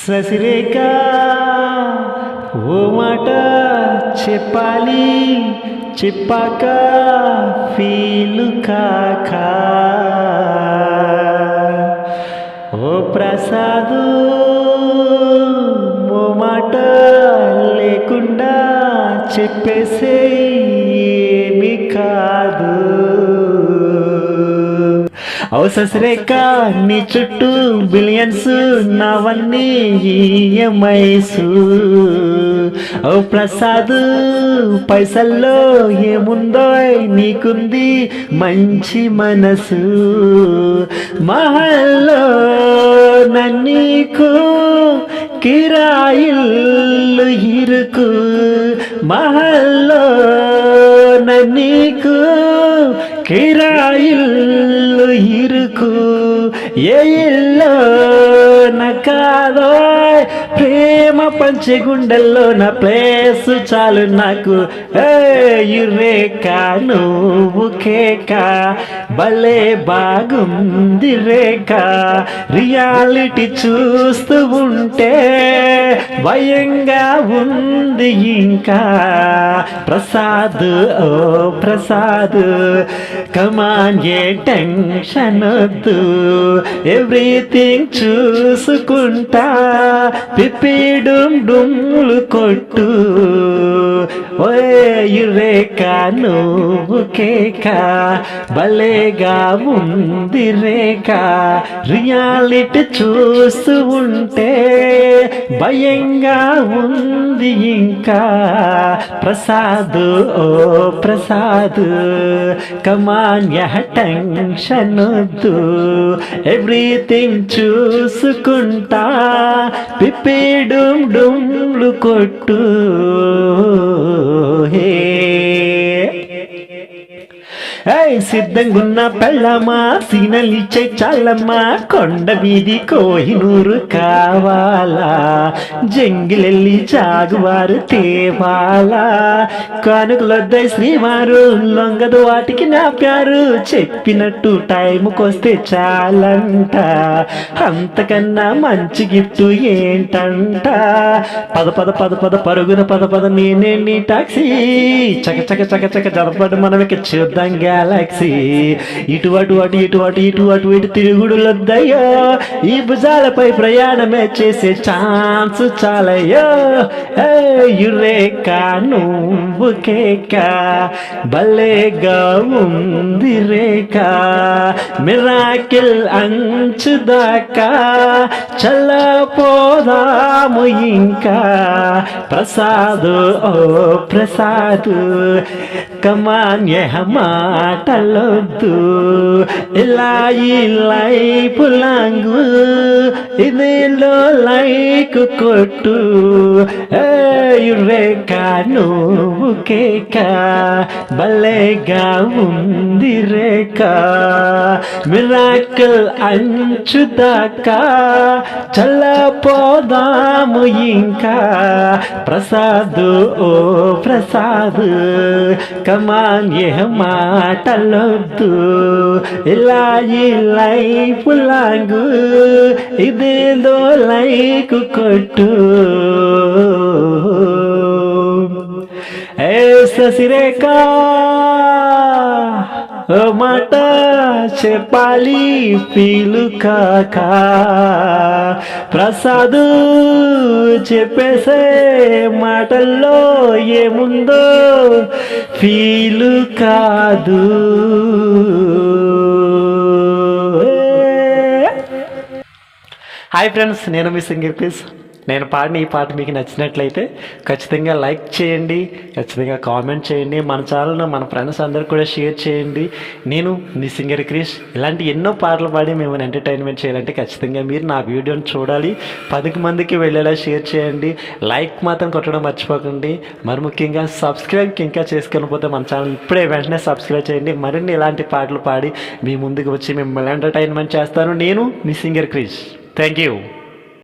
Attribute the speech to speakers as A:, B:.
A: ససిరేఖ ఓ మాట చెప్పాలి, చెప్పాక ఫీలు కాక. ఓ ప్రసాదు ఓ మాట లేకుండా చెప్పేసే ఏమి కాదు. ఓ ససిరేఖ నీ చుట్టూ బిలియన్స్ నావన్నీ ఈఎంఐస్. ఓ ప్రసాద్ పైసల్లో ఏముందో నీకుంది మంచి మనసు. మహల్లో నన్నీకు కిరాయిల్లు ఇరుకు. మహల్లో నన్నీకు కిరాయిల్లు ఇరుకు. ఏ ఇల్లో నకాదో ప్రేమ పంచే గుండెల్లో నా ప్లేస్ చాలు నాకు. రేఖ నువ్వు కేక భలే బాగుంది రేఖ. రియాలిటీ చూస్తూ ఉంటే భయంగా ఉంది ఇంకా. ప్రసాద్ ఓ ప్రసాద్ కమాన్ ఏ టెన్షన్ వద్దు, ఎవ్రీథింగ్ చూసుకుంటా. పిప్పిడుమ్ డుమ్లు కొట్టు. ఓయ్ రేఖ నువ్వు కేక భలేగా ఉంది రేఖ. రియాలిటీ చూస్తూ ఉంటే భయంగా ఉంది ఇంకా. ప్రసాద్ ఓ ప్రసాద్ కమాన్ యహ టెన్షన్ వద్దు, ఎవ్రీథింగ్ చూసుకుంటా. పిప్పిడుమ్ డుమ్లు కొట్టు. సిద్ధంగున్న పెళ్ళమ్మా సీనలిచ్చే చాలమ్మా. కొండ వీధి కోహినూరు కావాలా, జంగిలెల్లి జాగువారు తేవాలా. కానుకలొద్దై శ్రీవారు లొంగదు వాటికి నా ప్యారు. చెప్పినట్టు టైంకొస్తే చాలంట, అంతకన్నా మంచి గిఫ్ట్ ఏంటంట. పద పద పద పద పరుగున పద పద నేనే నీ టాక్సీ. చక చక చక చక జరపడు మనమిక చూద్దాం గెలాక్సీ. ఇటు అటు అటు ఇటు అటు ఇటు అటు ఇటు తిరుగుడులొద్దయ్యో. ఈ భుజాలపై ప్రయాణమే చేసే ఛాన్స్ చాలయ్యో. రేఖ నువ్వు కేక భలేగా ఉంది రేఖ. మిరాకిల్ అంచు దాకా చల్లపోదాము ఇంకా. ప్రసాద్ ఓ ప్రసాద్ కమాన్ యహ మాటలొద్దు, ఇలా ఈ లైఫ్ లాంగు ఇదేలో లైక్ కొట్టు. రేఖ నువ్వు కేక భలేగా ఉంది రేఖ. మిరాకిల్ అంచు దాకా చల్లపోదాము ఇంకా. ప్రసాద్ ఓ ప్రసాద్ కమాన్ యహ మాటలొద్దు, ఇలా ఈ లైఫ్ లాంగు ఇదేదో లైక్ కొట్టు. ససిరేఖ ఓ మాట చెప్పాలి ఫీలు కాక. ప్రసాద్ చెప్పేసే మాటల్లో ఏముందో ఫీలు కాదు. హాయ్ ఫ్రెండ్స్, నేను మీ సింగర్ క్రిష్. నేను పాడిన ఈ పాట మీకు నచ్చినట్లయితే ఖచ్చితంగా లైక్ చేయండి, ఖచ్చితంగా కామెంట్ చేయండి. మన ఛానల్ను మన ఫ్రెండ్స్ అందరికి కూడా షేర్ చేయండి. నేను మీ సింగర్ క్రిష్. ఇలాంటి ఎన్నో పాటలు పాడి మిమ్మల్ని ఎంటర్టైన్మెంట్ చేయాలంటే ఖచ్చితంగా మీరు నా వీడియోని చూడాలి, 10 మందికి వెళ్ళేలా షేర్ చేయండి. లైక్ మాత్రం కొట్టడం మర్చిపోకండి. మరి ముఖ్యంగా సబ్స్క్రైబ్కి ఇంకా చేసుకెళ్ళిపోతే మన ఛానల్ ఇప్పుడే వెంటనే సబ్స్క్రైబ్ చేయండి. మరిన్ని ఇలాంటి పాటలు పాడి మీ ముందుకు వచ్చి మిమ్మల్ని ఎంటర్టైన్మెంట్ చేస్తాను. నేను మీ సింగర్ క్రిష్. Thank you.